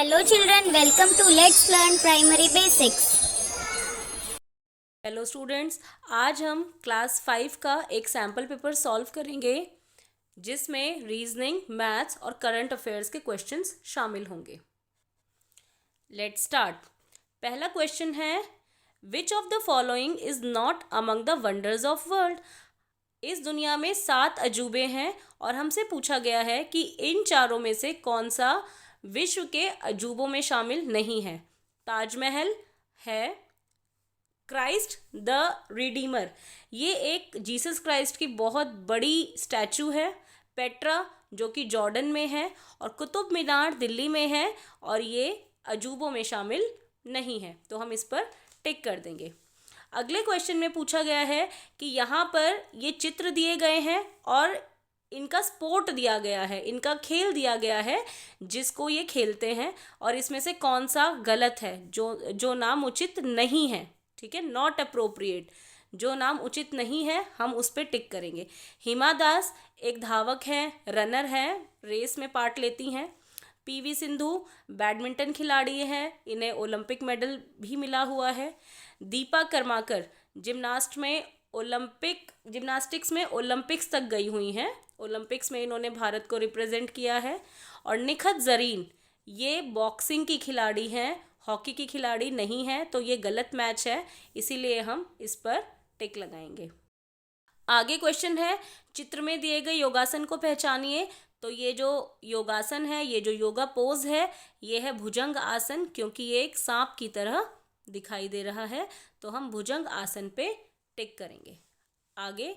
Hello children, welcome to Let's Learn Primary Basics. Hello students, आज हम class 5 का एक सैम्पल पेपर सॉल्व करेंगे जिसमें रीजनिंग, मैथ्स और करंट अफेयर्स के क्वेश्चंस शामिल होंगे। Let's start. पहला क्वेश्चन है, which of the following is not among the wonders of world. इस दुनिया में 7 अजूबे हैं और हमसे पूछा गया है कि इन चारों में से कौन सा विश्व के अजूबों में शामिल नहीं है। ताजमहल है, क्राइस्ट द रिडीमर, ये एक जीसस क्राइस्ट की बहुत बड़ी स्टैचू है। पेट्रा जो कि जॉर्डन में है, और कुतुब मीनार दिल्ली में है, और ये अजूबों में शामिल नहीं है, तो हम इस पर टिक कर देंगे। अगले क्वेश्चन में पूछा गया है कि यहाँ पर ये चित्र दिए गए हैं और इनका स्पोर्ट दिया गया है, इनका खेल दिया गया है जिसको ये खेलते हैं, और इसमें से कौन सा गलत है, जो नाम उचित नहीं है। ठीक है, नॉट अप्रोप्रिएट, जो नाम उचित नहीं है हम उस पर टिक करेंगे। हिमा दास एक धावक हैं, रनर हैं, रेस में पार्ट लेती हैं। पीवी सिंधु बैडमिंटन खिलाड़ी हैं, इन्हें ओलंपिक मेडल भी मिला हुआ है। दीपा कर्माकर जिम्नास्टिक्स में ओलंपिक्स तक गई हुई हैं, ओलंपिक्स में इन्होंने भारत को रिप्रेजेंट किया है। और निखत जरीन ये बॉक्सिंग की खिलाड़ी हैं, हॉकी की खिलाड़ी नहीं है, तो ये गलत मैच है, इसीलिए हम इस पर टिक लगाएंगे। आगे क्वेश्चन है, चित्र में दिए गए योगासन को पहचानिए। तो ये जो योगासन है, ये जो योगा पोज है, ये है भुजंग आसन, क्योंकि ये एक सांप की तरह दिखाई दे रहा है, तो हम भुजंग आसन पे टिक करेंगे। आगे,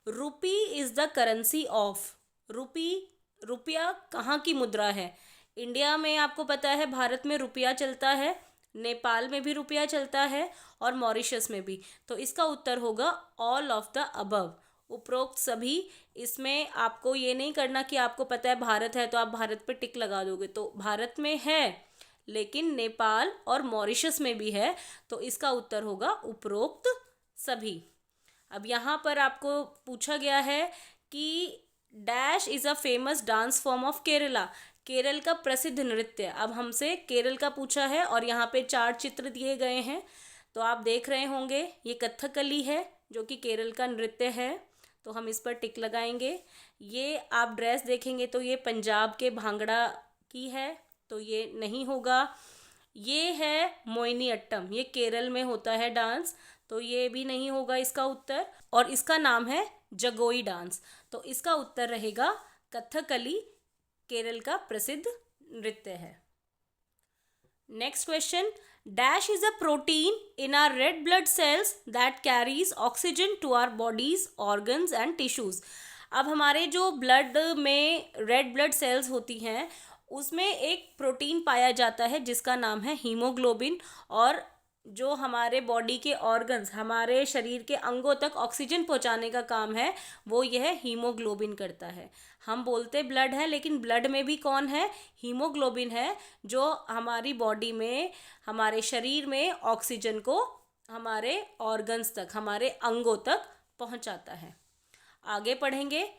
रुपी इज द करेंसी ऑफ। रुपया कहाँ की मुद्रा है? इंडिया में आपको पता है भारत में रुपया चलता है, नेपाल में भी रुपया चलता है, और मॉरिशस में भी। तो इसका उत्तर होगा ऑल ऑफ द अबव, उपरोक्त सभी। इसमें आपको ये नहीं करना कि आपको पता है भारत है तो आप भारत पे टिक लगा दोगे, तो भारत में है लेकिन नेपाल और मॉरिशस में भी है, तो इसका उत्तर होगा उपरोक्त सभी। अब यहाँ पर आपको पूछा गया है कि dash is a famous dance form of Kerala. Kerala का प्रसिद्ध नृत्य, अब हमसे केरल का पूछा है और यहाँ पे 4 चित्र दिए गए हैं, तो आप देख रहे होंगे ये कथकली है जो कि केरल का नृत्य है, तो हम इस पर टिक लगाएंगे। ये आप ड्रेस देखेंगे तो ये पंजाब के भांगड़ा की है, तो ये नहीं होगा। ये है मोहिनी अट्टम, ये केरल में होता है डांस, तो ये भी नहीं होगा इसका उत्तर। और इसका नाम है जगोई डांस, तो इसका उत्तर रहेगा कथकली, केरल का प्रसिद्ध नृत्य है। Next question, dash is a protein in our red blood cells that carries oxygen to our bodies, organs and tissues. अब हमारे जो ब्लड में रेड ब्लड सेल्स होती हैं उसमें एक प्रोटीन पाया जाता है जिसका नाम है हीमोग्लोबिन, और जो हमारे बॉडी के ऑर्गन्स, हमारे शरीर के अंगों तक ऑक्सीजन पहुंचाने का काम है वो यह हीमोग्लोबिन करता है। हम बोलते ब्लड है, लेकिन ब्लड में भी कौन है? हीमोग्लोबिन है, जो हमारी बॉडी में, हमारे शरीर में ऑक्सीजन को हमारे ऑर्गन्स तक, हमारे अंगों तक पहुंचाता है। आगे पढ़ेंगे।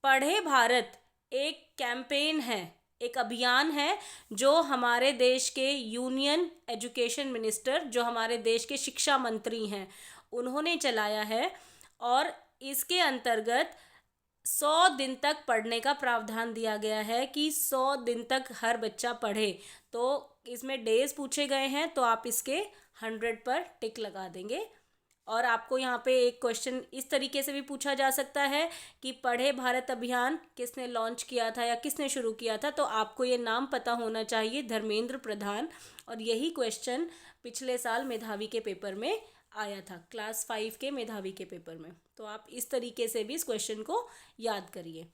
पढ़े भारत एक कैंपेन है, एक अभियान है जो हमारे देश के यूनियन एजुकेशन मिनिस्टर, जो हमारे देश के शिक्षा मंत्री हैं, उन्होंने चलाया है, और इसके अंतर्गत 100 दिन तक पढ़ने का प्रावधान दिया गया है कि 100 दिन तक हर बच्चा पढ़े। तो इसमें डेज पूछे गए हैं, तो आप इसके 100 पर टिक लगा देंगे। और आपको यहाँ पे एक क्वेश्चन इस तरीके से भी पूछा जा सकता है कि पढ़े भारत अभियान किसने लॉन्च किया था या किसने शुरू किया था, तो आपको ये नाम पता होना चाहिए, धर्मेंद्र प्रधान। और यही क्वेश्चन पिछले साल मेधावी के पेपर में आया था, क्लास 5 के मेधावी के पेपर में, तो आप इस तरीके से भी इस क्वेश्चन को याद करिए।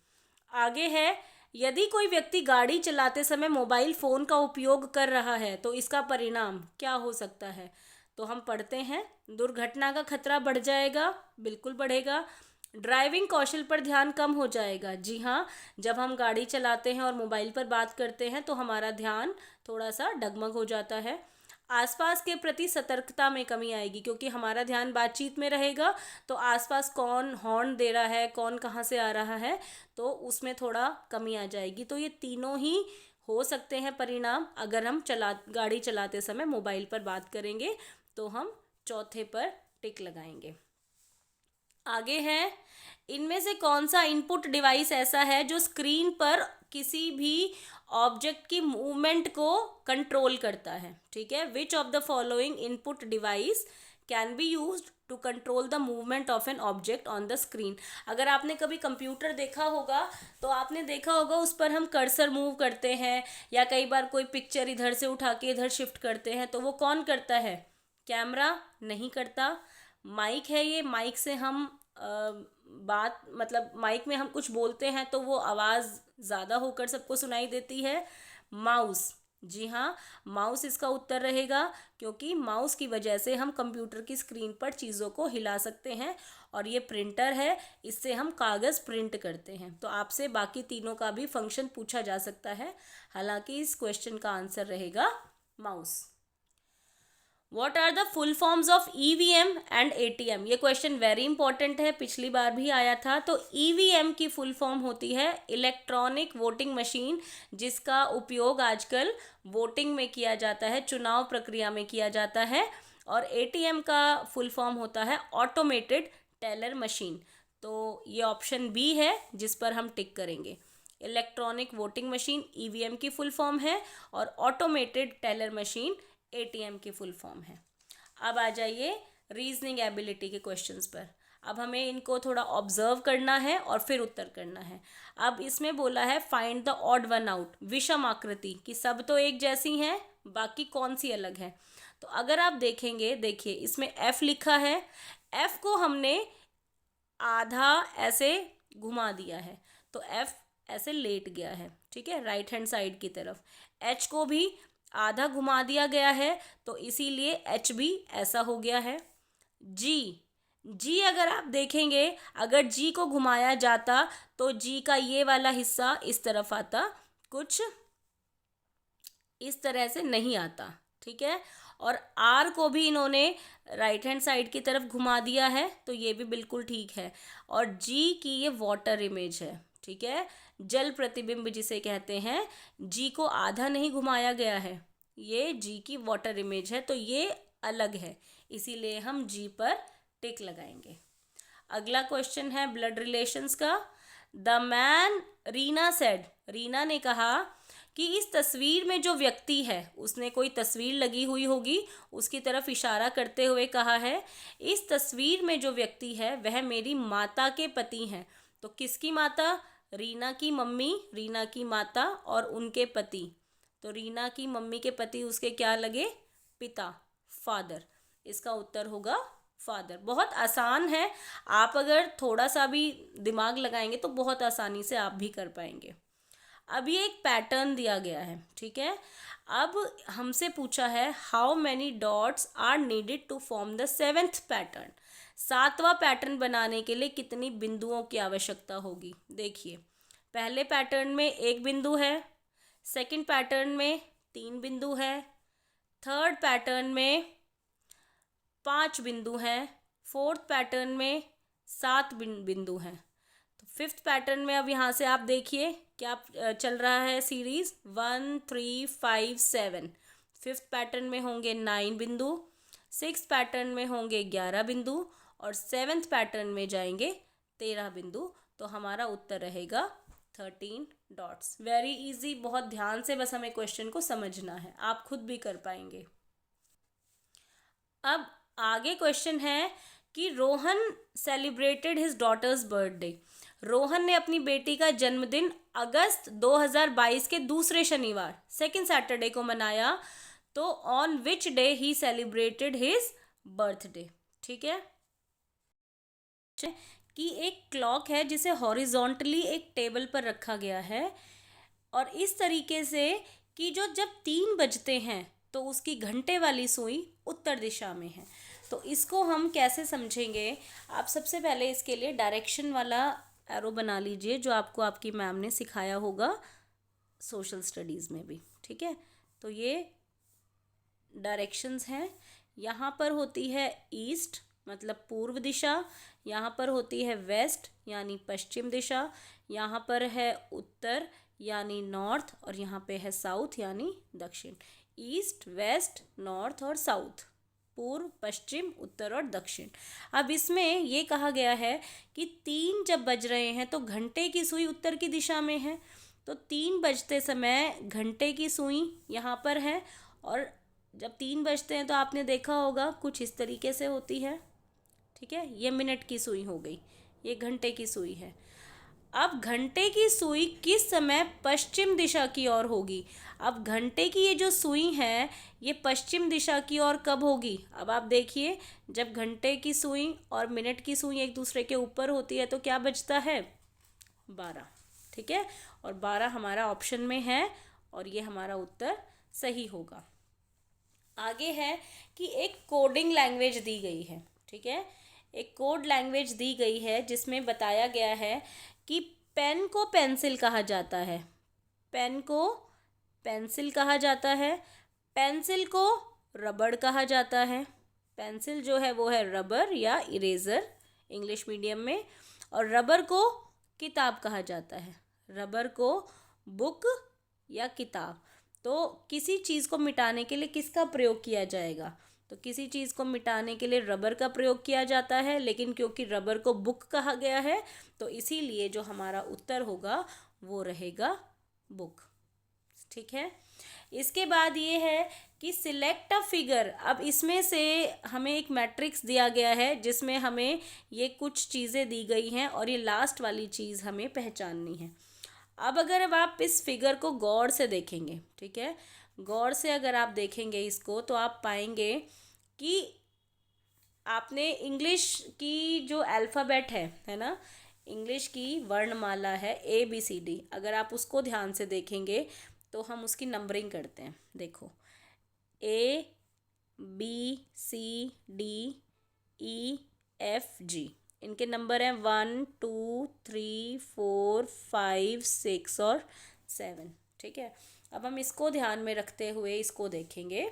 आगे है, यदि कोई व्यक्ति गाड़ी चलाते समय मोबाइल फ़ोन का उपयोग कर रहा है तो इसका परिणाम क्या हो सकता है? तो हम पढ़ते हैं, दुर्घटना का खतरा बढ़ जाएगा, बिल्कुल बढ़ेगा। ड्राइविंग कौशल पर ध्यान कम हो जाएगा, जी हाँ, जब हम गाड़ी चलाते हैं और मोबाइल पर बात करते हैं तो हमारा ध्यान थोड़ा सा डगमग हो जाता है। आसपास के प्रति सतर्कता में कमी आएगी, क्योंकि हमारा ध्यान बातचीत में रहेगा, तो आसपास कौन हॉर्न दे रहा है, कौन कहाँ से आ रहा है, तो उसमें थोड़ा कमी आ जाएगी। तो ये तीनों ही हो सकते हैं परिणाम अगर हम गाड़ी चलाते समय मोबाइल पर बात करेंगे तो हम चौथे पर टिक लगाएंगे। आगे है, इनमें से कौन सा इनपुट डिवाइस ऐसा है जो स्क्रीन पर किसी भी ऑब्जेक्ट की मूवमेंट को कंट्रोल करता है। ठीक है, which of the following input device can be used to control the movement of an object on the screen. अगर आपने कभी कंप्यूटर देखा होगा तो आपने देखा होगा उस पर हम कर्सर मूव करते हैं या कई बार कोई पिक्चर इधर से उठा के इधर शिफ्ट करते हैं, तो वो कौन करता है? कैमरा नहीं करता। माइक है, ये माइक से हम बात मतलब माइक में हम कुछ बोलते हैं तो वो आवाज़ ज़्यादा होकर सबको सुनाई देती है। माउस, जी हाँ, माउस इसका उत्तर रहेगा, क्योंकि माउस की वजह से हम कंप्यूटर की स्क्रीन पर चीज़ों को हिला सकते हैं। और ये प्रिंटर है, इससे हम कागज़ प्रिंट करते हैं। तो आपसे बाकी तीनों का भी फंक्शन पूछा जा सकता है, हालांकि इस क्वेश्चन का आंसर रहेगा mouse. What are the full forms of EVM and ATM? ये क्वेश्चन वेरी इंपॉर्टेंट है, पिछली बार भी आया था। तो EVM की फुल फॉर्म होती है इलेक्ट्रॉनिक वोटिंग मशीन, जिसका उपयोग आजकल वोटिंग में किया जाता है, चुनाव प्रक्रिया में किया जाता है। और ATM का फुल फॉर्म होता है ऑटोमेटेड टेलर मशीन। तो ये ऑप्शन बी है जिस पर हम टिक करेंगे। इलेक्ट्रॉनिक वोटिंग मशीन EVM की फुल फॉर्म है और ऑटोमेटेड टेलर मशीन ATM की फुल फॉर्म है। अब आ जाइए रीजनिंग एबिलिटी के क्वेश्चंस पर। अब हमें इनको थोड़ा ऑब्जर्व करना है और फिर उत्तर करना है। अब इसमें बोला है find the odd one out, विषम आकृति कि सब तो एक जैसी हैं, बाकी कौन सी अलग है। तो अगर आप देखेंगे, देखिए इसमें F लिखा है, F को हमने आधा ऐसे घुमा दिया है तो F ऐसे लेट गया है, ठीक है, राइट हैंड साइड की तरफ। H को भी आधा घुमा दिया गया है तो इसीलिए H भी ऐसा हो गया है। जी अगर आप देखेंगे, अगर जी को घुमाया जाता तो जी का ये वाला हिस्सा इस तरफ आता, कुछ इस तरह से नहीं आता, ठीक है। और आर को भी इन्होंने राइट हैंड साइड की तरफ घुमा दिया है तो ये भी बिल्कुल ठीक है। और जी की ये वाटर इमेज है, ठीक है, जल प्रतिबिंब जिसे कहते हैं, जी को आधा नहीं घुमाया गया है, ये जी की वाटर इमेज है तो ये अलग है, इसीलिए हम जी पर टिक लगाएंगे। अगला क्वेश्चन है ब्लड रिलेशंस का। The man, Reena said, Reena ने कहा कि इस तस्वीर में जो व्यक्ति है, उसने कोई तस्वीर लगी हुई होगी, उसकी तरफ इशारा करते हुए कहा है इस तस्वीर में जो व्यक्ति है वह मेरी माता के पति हैं। तो किसकी माता? रीना की मम्मी, रीना की माता और उनके पति। तो रीना की मम्मी के पति उसके क्या लगे? पिता, फादर। इसका उत्तर होगा फादर। बहुत आसान है, आप अगर थोड़ा सा भी दिमाग लगाएंगे तो बहुत आसानी से आप भी कर पाएंगे। अब ये एक पैटर्न दिया गया है, ठीक है। अब हमसे पूछा है how many dots are needed to form the 7th pattern. 7वां पैटर्न बनाने के लिए कितनी बिंदुओं की आवश्यकता होगी? देखिए, पहले पैटर्न में 1 बिंदु है, सेकंड पैटर्न में 3 बिंदु है, थर्ड पैटर्न में 5 बिंदु हैं, फोर्थ पैटर्न में 7 बिंदु हैं। तो 5th पैटर्न में अब यहाँ से आप देखिए क्या चल रहा है सीरीज 1 3 5 7। 5th पैटर्न में होंगे 9 बिंदु, 6th पैटर्न में होंगे 11 बिंदु और 7th पैटर्न में जाएंगे 13 बिंदु। तो हमारा उत्तर रहेगा 13 डॉट्स। वेरी इजी, बहुत ध्यान से बस हमें क्वेश्चन को समझना है, आप खुद भी कर पाएंगे। अब आगे क्वेश्चन है कि Rohan celebrated his daughter's birthday. Rohan ने अपनी बेटी का जन्मदिन अगस्त 2022 के दूसरे शनिवार, सेकेंड सैटरडे को मनाया। तो on which day he celebrated his birthday, ठीक है। कि एक क्लॉक है जिसे हॉरिजॉन्टली एक टेबल पर रखा गया है और इस तरीके से कि जो जब 3 बजते हैं तो उसकी घंटे वाली सुई उत्तर दिशा में है। तो इसको हम कैसे समझेंगे? आप सबसे पहले इसके लिए डायरेक्शन वाला एरो बना लीजिए, जो आपको आपकी मैम ने सिखाया होगा सोशल स्टडीज़ में भी, ठीक है। तो ये डायरेक्शंस हैं। यहाँ पर होती है ईस्ट मतलब पूर्व दिशा, यहाँ पर होती है वेस्ट यानी पश्चिम दिशा, यहाँ पर है उत्तर यानी नॉर्थ, और यहाँ पे है साउथ यानी दक्षिण। ईस्ट, वेस्ट, नॉर्थ और साउथ, पूर्व, पश्चिम, उत्तर और दक्षिण। अब इसमें ये कहा गया है कि 3 जब बज रहे हैं तो घंटे की सुई उत्तर की दिशा में है, तो 3 बजते समय घंटे की सुई यहाँ पर है, और जब 3 बजते हैं तो आपने देखा होगा कुछ इस तरीके से होती है, ठीक है। ये मिनट की सुई हो गई, ये घंटे की सुई है। अब घंटे की सुई किस समय पश्चिम दिशा की ओर होगी? अब घंटे की ये जो सुई है ये पश्चिम दिशा की ओर कब होगी? अब आप देखिए, जब घंटे की सुई और मिनट की सुई एक दूसरे के ऊपर होती है तो क्या बजता है? 12, ठीक है। और 12 हमारा ऑप्शन में है, और ये हमारा उत्तर सही होगा। आगे है कि एक कोडिंग लैंग्वेज दी गई है, ठीक है। एक कोड लैंग्वेज दी गई है जिसमें बताया गया है कि पेन को पेंसिल कहा जाता है, पेन को पेंसिल कहा जाता है, पेंसिल को रबड़ कहा जाता है। पेंसिल जो है वो है रबर या इरेज़र इंग्लिश मीडियम में, और रबर को किताब कहा जाता है, रबर को बुक या किताब। तो किसी चीज़ को मिटाने के लिए किसका प्रयोग किया जाएगा? तो किसी चीज़ को मिटाने के लिए रबर का प्रयोग किया जाता है, लेकिन क्योंकि रबर को बुक कहा गया है तो इसीलिए जो हमारा उत्तर होगा वो रहेगा बुक, ठीक है। इसके बाद ये है कि सिलेक्ट अ फिगर। अब इसमें से हमें एक मैट्रिक्स दिया गया है जिसमें हमें ये कुछ चीज़ें दी गई हैं और ये लास्ट वाली चीज़ हमें पहचाननी है। अब आप इस फिगर को गौर से देखेंगे, ठीक है, गौर से अगर आप देखेंगे इसको तो आप पाएंगे कि आपने इंग्लिश की जो अल्फ़ाबेट है ना, इंग्लिश की वर्णमाला है ABCD, अगर आप उसको ध्यान से देखेंगे तो हम उसकी नंबरिंग करते हैं। देखो ABCDEFG, इनके नंबर हैं 1 2 3 4 5 6 और 7, ठीक है। अब हम इसको ध्यान में रखते हुए इसको देखेंगे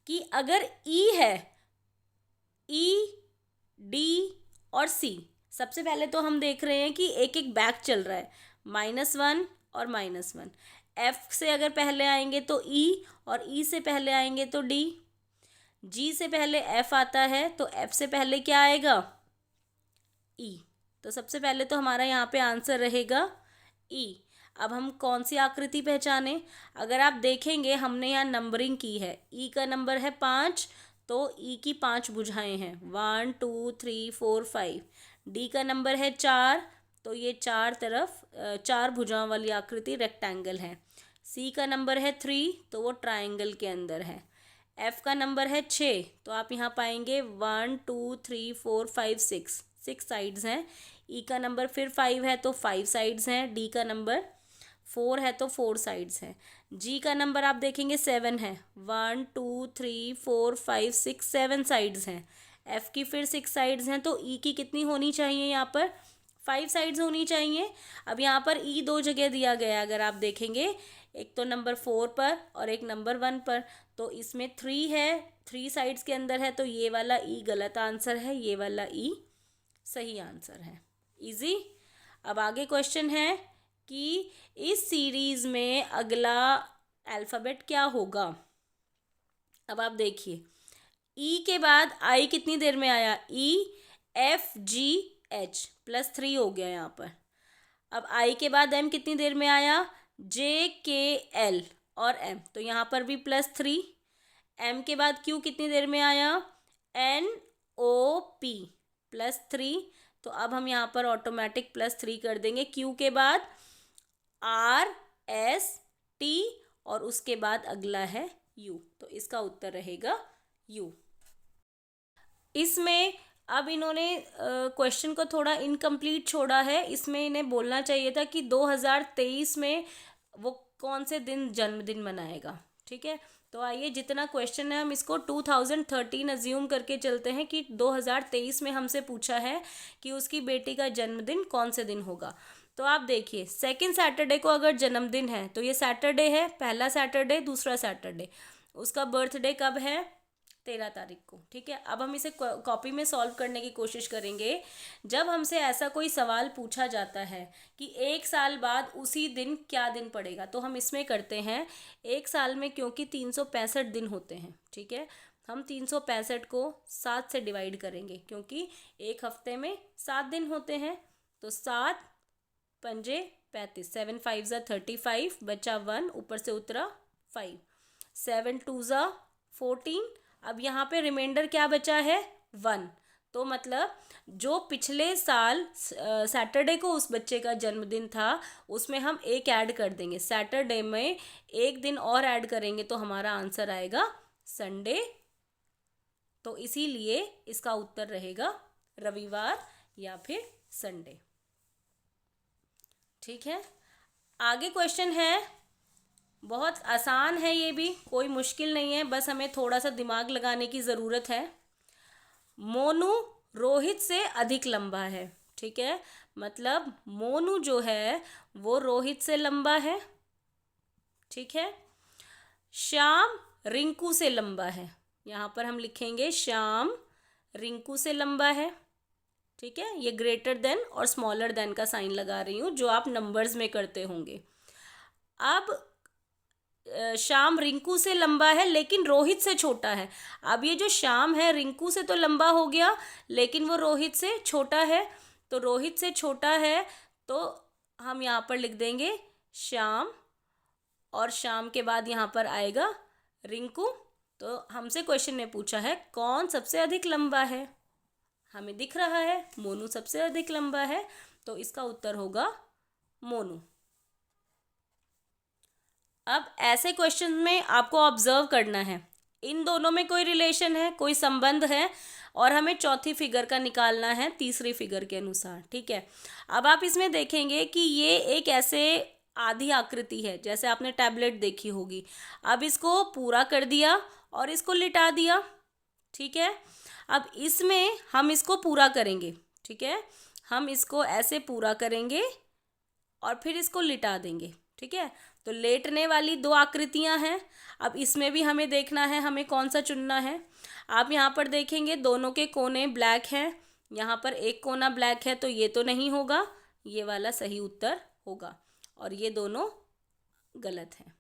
कि अगर E है, E, D और C, सबसे पहले तो हम देख रहे हैं कि एक एक बैक चल रहा है, -1 और -1। F से अगर पहले आएंगे तो E, और E से पहले आएंगे तो D, G से पहले F आता है तो F से पहले क्या आएगा? E। तो सबसे पहले तो हमारा यहाँ पे आंसर रहेगा E। अब हम कौन सी आकृति पहचाने? अगर आप देखेंगे हमने यहाँ नंबरिंग की है, E का नंबर है 5, तो E की 5 भुजाएं हैं, 1 2 3 4 5। D का नंबर है 4, तो ये 4 भुजाओं वाली आकृति रेक्टेंगल है। C का नंबर है 3, तो वो ट्रायंगल के अंदर है। F का नंबर है 6, तो आप यहाँ पाएंगे 1 2 3 4 5 6 साइड्स हैं। E का नंबर फिर 5 है तो 5 साइड्स हैं। D का नंबर 4 है तो 4 साइड्स हैं। G का नंबर आप देखेंगे 7 है, 1 2 3 4 5 6 7 साइड्स हैं। F की फिर 6 साइड्स हैं, तो E की कितनी होनी चाहिए? यहाँ पर 5 साइड्स होनी चाहिए। अब यहाँ पर E 2 जगह दिया गया है, अगर आप देखेंगे, एक तो नंबर 4 पर और एक नंबर 1 पर, तो इसमें 3 है, 3 साइड्स के अंदर है, तो ये वाला E गलत आंसर है, ये वाला E सही आंसर है। इजी। अब आगे क्वेश्चन है कि इस सीरीज में अगला अल्फ़ाबेट क्या होगा? अब आप देखिए, E के बाद I कितनी देर में आया? EFGH +3 हो गया यहाँ पर। अब I के बाद M कितनी देर में आया? JKL और M, तो यहाँ पर भी +3। M के बाद Q कितनी देर में आया? NOP +3, तो अब हम यहाँ पर ऑटोमेटिक +3 कर देंगे। Q के बाद RST और उसके बाद अगला है U, तो इसका उत्तर रहेगा U। इसमें अब इन्होंने क्वेश्चन को थोड़ा इनकम्प्लीट छोड़ा है। इसमें इन्हें बोलना चाहिए था कि 2023 में वो कौन से दिन जन्मदिन मनाएगा, ठीक है। तो आइए, जितना क्वेश्चन है हम इसको 2013 अज्यूम करके चलते हैं कि 2023 में हमसे पूछा है कि उसकी बेटी का जन्मदिन कौन से दिन होगा। तो आप देखिए, सेकंड सैटरडे को अगर जन्मदिन है तो ये सैटरडे है, पहला सैटरडे, दूसरा सैटरडे। उसका बर्थडे कब है? 13 तारीख को। ठीक है, अब हम इसे कॉपी में सॉल्व करने की कोशिश करेंगे। जब हमसे ऐसा कोई सवाल पूछा जाता है कि 1 साल बाद उसी दिन क्या दिन पड़ेगा, तो हम इसमें करते हैं, 1 साल में क्योंकि 365 दिन होते हैं, ठीक है, हम 365 को 7 से डिवाइड करेंगे, क्योंकि एक हफ्ते में 7 दिन होते हैं। तो 7 पंजे 35, 7 5 ज़ा 35, बचा 1, ऊपर से उतरा 5, 7 2 ज़ा 14। अब यहाँ पे रिमाइंडर क्या बचा है, 1। तो मतलब जो पिछले साल सैटरडे को उस बच्चे का जन्मदिन था, उसमें हम एक ऐड कर देंगे, सैटरडे में एक दिन और ऐड करेंगे तो हमारा आंसर आएगा संडे। तो इसीलिए इसका उत्तर रहेगा रविवार या फिर संडे। ठीक है, आगे क्वेश्चन है, बहुत आसान है, ये भी कोई मुश्किल नहीं है, बस हमें थोड़ा सा दिमाग लगाने की ज़रूरत है। मोनू रोहित से अधिक लंबा है। ठीक है, मतलब मोनू जो है वो रोहित से लंबा है। ठीक है, श्याम रिंकू से लंबा है। यहाँ पर हम लिखेंगे श्याम रिंकू से लंबा है। ठीक है, ये ग्रेटर देन और स्मॉलर देन का साइन लगा रही हूँ, जो आप नंबर्स में करते होंगे। अब श्याम रिंकू से लंबा है लेकिन रोहित से छोटा है। अब ये जो श्याम है रिंकू से तो लंबा हो गया, लेकिन वो रोहित से छोटा है। तो रोहित से छोटा है तो हम यहाँ पर लिख देंगे श्याम, और श्याम के बाद यहाँ पर आएगा रिंकू। तो हमसे क्वेश्चन ने पूछा है कौन सबसे अधिक लंबा है। हमें दिख रहा है मोनू सबसे अधिक लंबा है, तो इसका उत्तर होगा मोनू। अब ऐसे क्वेश्चन में आपको ऑब्जर्व करना है, इन दोनों में कोई रिलेशन है, कोई संबंध है, और हमें चौथी फिगर का निकालना है तीसरी फिगर के अनुसार। ठीक है, अब आप इसमें देखेंगे कि ये एक ऐसे आधी आकृति है, जैसे आपने टैबलेट देखी होगी। अब इसको पूरा कर दिया और इसको लिटा दिया। ठीक है, अब इसमें हम इसको पूरा करेंगे। ठीक है, हम इसको ऐसे पूरा करेंगे और फिर इसको लिटा देंगे। ठीक है, तो लेटने वाली दो आकृतियां हैं। अब इसमें भी हमें देखना है हमें कौन सा चुनना है। आप यहाँ पर देखेंगे दोनों के कोने ब्लैक हैं, यहाँ पर एक कोना ब्लैक है, तो ये तो नहीं होगा, ये वाला सही उत्तर होगा, और ये दोनों गलत हैं।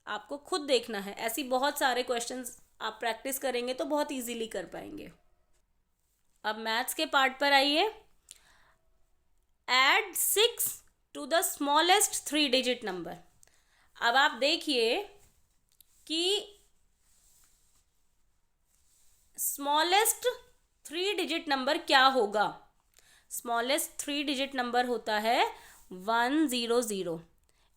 आपको खुद देखना है, ऐसी बहुत सारे क्वेश्चंस आप प्रैक्टिस करेंगे तो बहुत इजीली कर पाएंगे। अब मैथ्स के पार्ट पर आइए। Add 6 to the smallest 3 digit number. अब आप देखिए कि स्मॉलेस्ट 3 डिजिट नंबर क्या होगा। स्मॉलेस्ट 3 डिजिट नंबर होता है 100।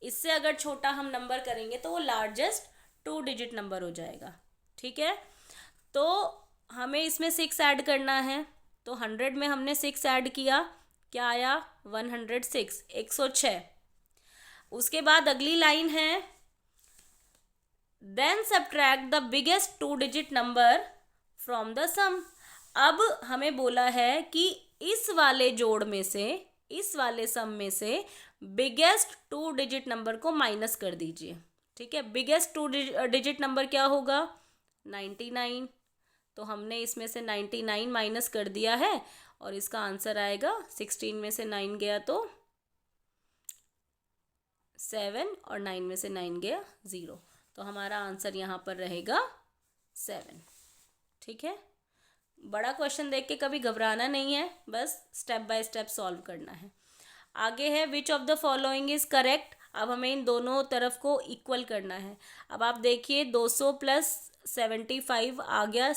इससे अगर छोटा हम नंबर करेंगे तो वो लार्जेस्ट 2 डिजिट नंबर हो जाएगा। ठीक है, तो हमें इसमें 6 ऐड करना है। तो 100 में हमने 6 ऐड किया, क्या आया 106, 106। उसके बाद अगली लाइन है then subtract the biggest 2 digit number from the sum. अब हमें बोला है कि इस वाले जोड़ में से, इस वाले सम में से बिगेस्ट 2 डिजिट नंबर को माइनस कर दीजिए। ठीक है, बिगेस्ट 2 डिजिट नंबर क्या होगा 99। तो हमने इसमें से 99 माइनस कर दिया है और इसका आंसर आएगा 16 में से 9 गया तो 7, और 9 में से 9 गया 0, तो हमारा आंसर यहाँ पर रहेगा 7। ठीक है, बड़ा क्वेश्चन देख के कभी घबराना नहीं है, बस स्टेप बाय स्टेप सॉल्व करना है। आगे है which of the following is correct. अब हमें इन दोनों तरफ को इक्वल करना है। अब आप देखिए 200 प्लस 75 आ गया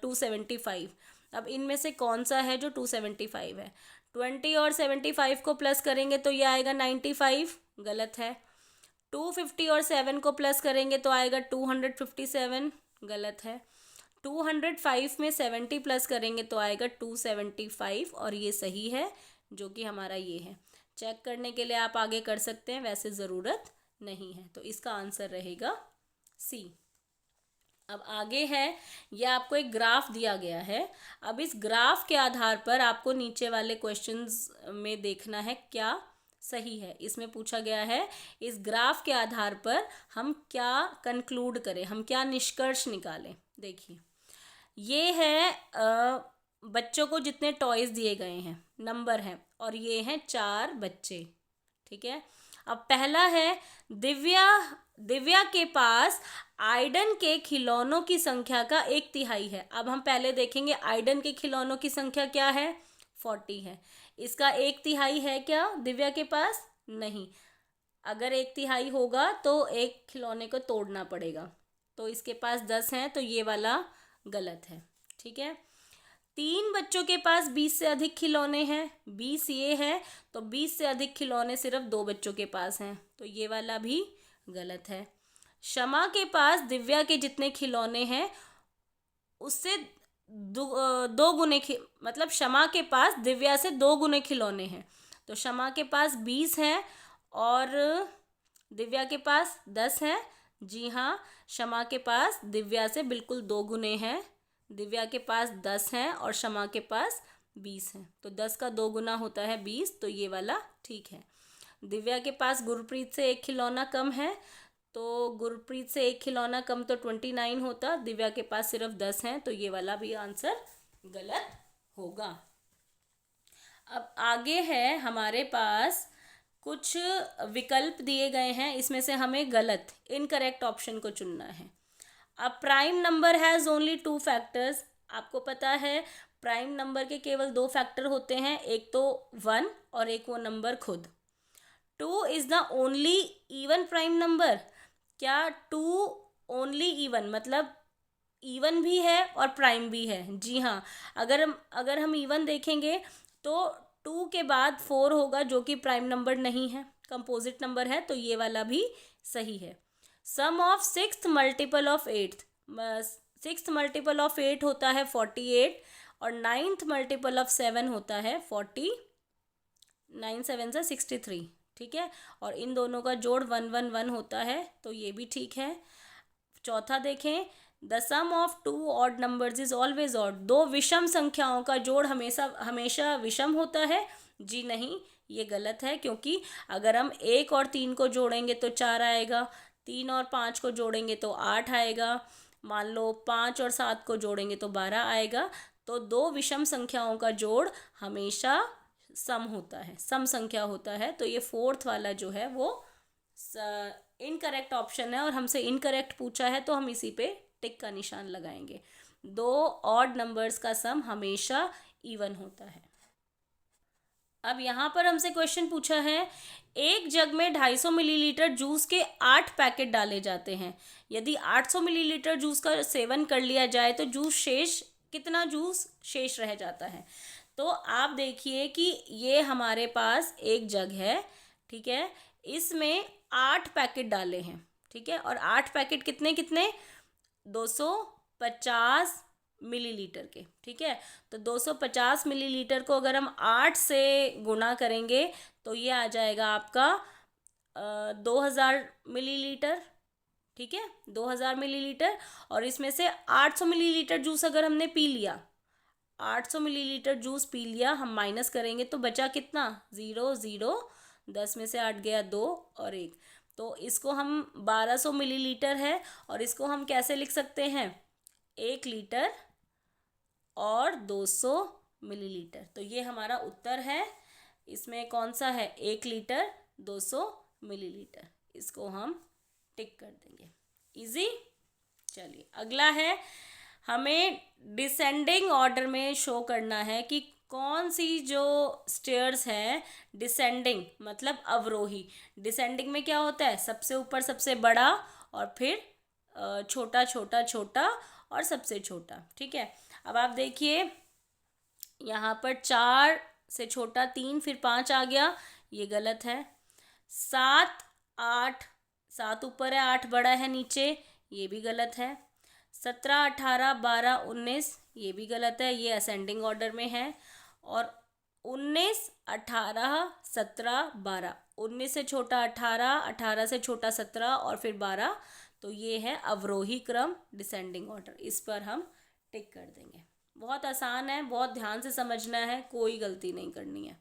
275। अब इनमें से कौन सा है जो 275 है। 20 और 75 को प्लस करेंगे तो ये आएगा 95, गलत है। 250 और 7 को प्लस करेंगे तो आएगा 257, गलत है। 205 में 70 प्लस करेंगे तो आएगा 275, और ये सही है, जो कि हमारा ये है। चेक करने के लिए आप आगे कर सकते हैं, वैसे ज़रूरत नहीं है। तो इसका आंसर रहेगा सी। अब आगे है, यह आपको एक ग्राफ दिया गया है। अब इस ग्राफ के आधार पर आपको नीचे वाले क्वेश्चंस में देखना है क्या सही है। इसमें पूछा गया है इस ग्राफ के आधार पर हम क्या कंक्लूड करें, हम क्या निष्कर्ष निकालें। देखिए ये है बच्चों को जितने टॉयज दिए गए हैं, नंबर हैं, और ये हैं 4 बच्चे। ठीक है। अब पहला है दिव्या। दिव्या के पास आइडन के खिलौनों की संख्या का 1/3 है। अब हम पहले देखेंगे आइडन के खिलौनों की संख्या क्या है, 40 है। इसका 1/3 है क्या दिव्या के पास? नहीं। अगर 1/3 होगा तो एक खिलौने को तोड़ना पड़ेगा, तो इसके पास 10 हैं, तो ये वाला गलत है। ठीक है। 3 बच्चों के पास 20 से अधिक खिलौने हैं, 20 ये है, तो 20 से अधिक खिलौने सिर्फ 2 बच्चों के पास हैं, तो ये वाला भी गलत है। शमा के पास दिव्या के जितने खिलौने हैं उससे दो गुने मतलब शमा के पास दिव्या से 2 गुने खिलौने हैं, तो शमा के पास 20 हैं और दिव्या के पास 10 हैं। जी हाँ, शमा के पास दिव्या से बिल्कुल 2 गुने हैं। दिव्या के पास 10 हैं और शमा के पास 20 हैं, तो 10 का 2 गुना होता है 20, तो ये वाला ठीक है। दिव्या के पास गुरप्रीत से एक खिलौना कम है, तो गुरप्रीत से एक खिलौना कम तो 29 होता, दिव्या के पास सिर्फ 10 हैं, तो ये वाला भी आंसर गलत होगा। अब आगे है हमारे पास कुछ विकल्प दिए गए हैं, इसमें से हमें गलत इनकरेक्ट ऑप्शन को चुनना है। अब prime number has only 2 factors. आपको पता है प्राइम नंबर के केवल 2 फैक्टर होते हैं, एक तो 1 और एक वो नंबर खुद। 2 is the only even prime number. क्या 2 ओनली इवन मतलब इवन भी है और प्राइम भी है? जी हाँ। अगर हम इवन देखेंगे तो 2 के बाद 4 होगा, जो कि प्राइम नंबर नहीं है, कंपोजिट नंबर है, तो ये वाला भी सही है। Sum of 6th multiple of 8th, 6th multiple of 8 होता है 48 और 9th मल्टीपल ऑफ 7 होता है 40, 9 7 से 63। ठीक है। और इन दोनों का जोड़ 111 होता है, तो ये भी ठीक है। चौथा देखें, the sum of 2 odd numbers is always odd. 2 विषम संख्याओं का जोड़ हमेशा विषम होता है। जी नहीं, ये गलत है, क्योंकि अगर हम 1 और 3 को जोड़ेंगे तो 4 आएगा, 3 और 5 को जोड़ेंगे तो 8 आएगा, मान लो 5 और 7 को जोड़ेंगे तो 12 आएगा। तो 2 विषम संख्याओं का जोड़ हमेशा सम होता है, सम संख्या होता है, तो ये 4th वाला जो है वो इनकरेक्ट ऑप्शन है, और हमसे इनकरेक्ट पूछा है तो हम इसी पे टिक का निशान लगाएंगे। 2 ऑड नंबर्स का सम हमेशा इवन होता है। अब यहाँ पर हमसे क्वेश्चन पूछा है, एक जग में 250 मिलीलीटर जूस के 8 पैकेट डाले जाते हैं। यदि 800 मिलीलीटर जूस का सेवन कर लिया जाए तो कितना जूस शेष रह जाता है? तो आप देखिए कि ये हमारे पास एक जग है, ठीक है, इसमें 8 पैकेट डाले हैं, ठीक है, और 8 पैकेट कितने कितने 250 मिलीलीटर के, ठीक है। तो 250 मिलीलीटर को अगर हम 8 से गुणा करेंगे तो ये आ जाएगा आपका 2000 मिलीलीटर, ठीक है, 2000 मिलीलीटर। और इसमें से 800 मिलीलीटर जूस अगर हमने पी लिया, 800 मिलीलीटर जूस पी लिया, हम माइनस करेंगे तो बचा कितना, 0 0, 10 में से 8 गया 2 और 1, तो इसको हम 1200 मिलीलीटर है, और इसको हम कैसे लिख सकते हैं, 1 लीटर और 200 मिलीलीटर। तो ये हमारा उत्तर है, इसमें कौन सा है, 1 लीटर 200 मिलीलीटर। इसको हम टिक कर देंगे। इजी। चलिए अगला है, हमें डिसेंडिंग ऑर्डर में शो करना है कि कौन सी जो स्टेयर्स है, डिसेंडिंग मतलब अवरोही। डिसेंडिंग में क्या होता है, सबसे ऊपर सबसे बड़ा और फिर छोटा छोटा छोटा और सबसे छोटा, ठीक है। अब आप देखिए यहाँ पर 4 से छोटा 3 फिर 5 आ गया, ये गलत है। 7 8, 7 ऊपर है 8 बड़ा है नीचे, ये भी गलत है। 17 18 12 19, ये भी गलत है, ये असेंडिंग ऑर्डर में है। और 19 18 17 12, 19 से छोटा 18, 18 से छोटा 17 और फिर 12, तो ये है अवरोही क्रम, डिसेंडिंग ऑर्डर। इस पर हम टिक कर देंगे। बहुत आसान है, बहुत ध्यान से समझना है, कोई गलती नहीं करनी है।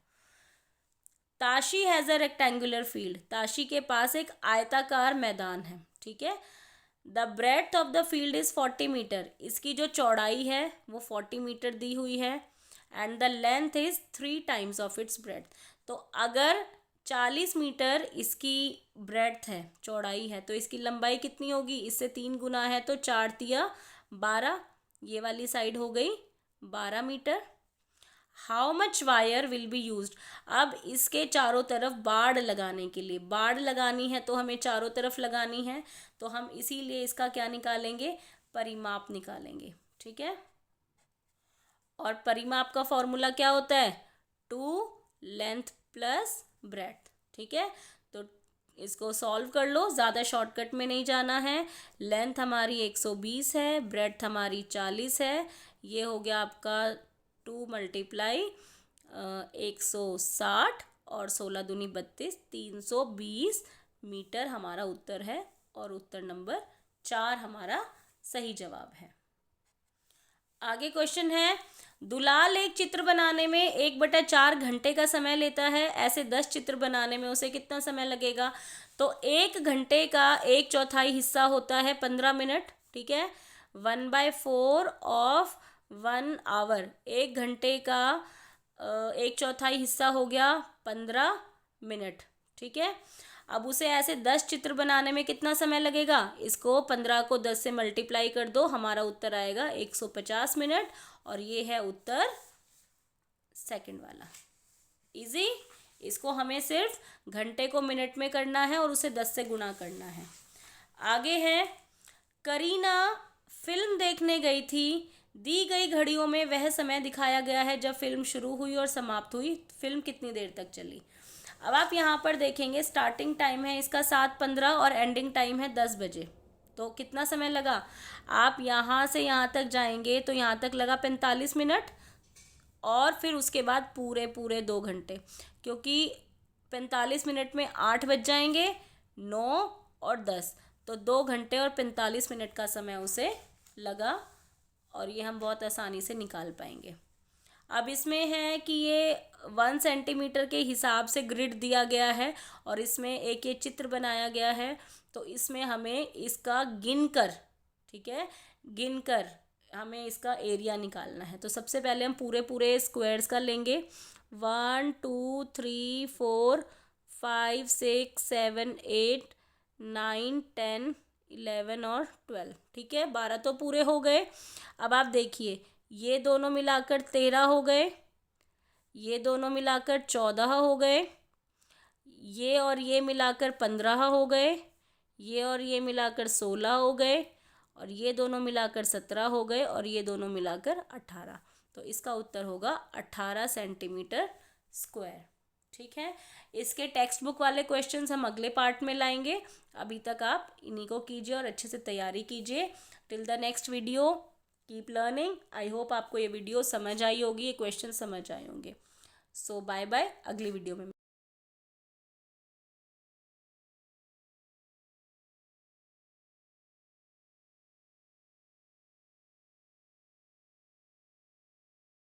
Tashi has a rectangular field. Tashi के पास एक आयताकार मैदान है, ठीक है। The breadth of the field is 40 metre, इसकी जो चौड़ाई है वो 40 मीटर दी हुई है, and the length is 3 times of its breadth. तो अगर 40 मीटर इसकी ब्रेड्थ है, चौड़ाई है, तो इसकी लंबाई कितनी होगी, इससे 3 गुना है तो 4 तिया 12, ये वाली साइड हो गई 12 metre. How much wire will be use, अब इसके चारों तरफ बाड़ लगाने के लिए, बाड़ लगानी है तो हमें चारों तरफ लगानी है, तो हम इसीलिए इसका क्या निकालेंगे, परिमाप निकालेंगे। ठीक है, और परिमाप का फॉर्मूला क्या होता है, 2 लेंथ प्लस ब्रेड्थ। ठीक है, तो इसको सॉल्व कर लो, ज़्यादा शॉर्टकट में नहीं जाना है। लेंथ हमारी 120 है, ब्रेड्थ हमारी 40 है, ये हो गया आपका 2 मल्टीप्लाई 160 और 16 दूनी 32, 320 मीटर हमारा उत्तर है, और उत्तर नंबर 4 हमारा सही जवाब है। आगे क्वेश्चन है, दुलाल एक चित्र बनाने में 1/4 घंटे का समय लेता है, ऐसे 10 चित्र बनाने में उसे कितना समय लगेगा। तो 1 घंटे का 1/4 हिस्सा होता है 15 मिनट। ठीक है, 1/4 ऑफ 1 आवर, 1 घंटे का 1/4 हिस्सा हो गया 15 मिनट। ठीक है, अब उसे ऐसे 10 चित्र बनाने में कितना समय लगेगा, इसको 15 को 10 से मल्टीप्लाई कर दो, हमारा उत्तर आएगा 150 मिनट, और ये है उत्तर सेकंड वाला। इजी, इसको हमें सिर्फ घंटे को मिनट में करना है और उसे 10 से गुणा करना है। आगे है, करीना फिल्म देखने गई थी, दी गई घड़ियों में वह समय दिखाया गया है जब फिल्म शुरू हुई और समाप्त हुई, फिल्म कितनी देर तक चली। अब आप यहाँ पर देखेंगे, स्टार्टिंग टाइम है इसका 7:15 और एंडिंग टाइम है 10 बजे, तो कितना समय लगा, आप यहाँ से यहाँ तक जाएंगे तो यहाँ तक लगा 45 मिनट, और फिर उसके बाद पूरे 2 घंटे, क्योंकि 45 मिनट में 8 बज जाएंगे, 9 और 10, तो 2 घंटे और 45 मिनट का समय उसे लगा, और ये हम बहुत आसानी से निकाल पाएंगे। अब इसमें है कि ये 1 सेंटीमीटर के हिसाब से ग्रिड दिया गया है, और इसमें एक ये चित्र बनाया गया है, तो इसमें हमें इसका गिनकर, ठीक है, गिनकर हमें इसका एरिया निकालना है। तो सबसे पहले हम पूरे स्क्वायर्स का लेंगे, 1 2 3 4 5 6 7 8 9 10 11 और 12। ठीक है, 12 तो पूरे हो गए। अब आप देखिए, ये दोनों मिलाकर 13 हो गए, ये दोनों मिलाकर 14 हो गए, ये और ये मिलाकर 15 हो गए, ये और ये मिलाकर 16 हो गए, और ये दोनों मिलाकर 17 हो गए, और ये दोनों मिलाकर 18। तो इसका उत्तर होगा 18 सेंटीमीटर स्क्वायर। ठीक है, इसके टेक्स्ट बुक वाले क्वेश्चंस हम अगले पार्ट में लाएंगे। अभी तक आप इन्हीं को कीजिए और अच्छे से तैयारी कीजिए। Till the next video, keep learning. I hope आपको ये वीडियो समझ आई होगी, ये क्वेश्चन समझ आए होंगे। सो बाय बाय, अगली वीडियो में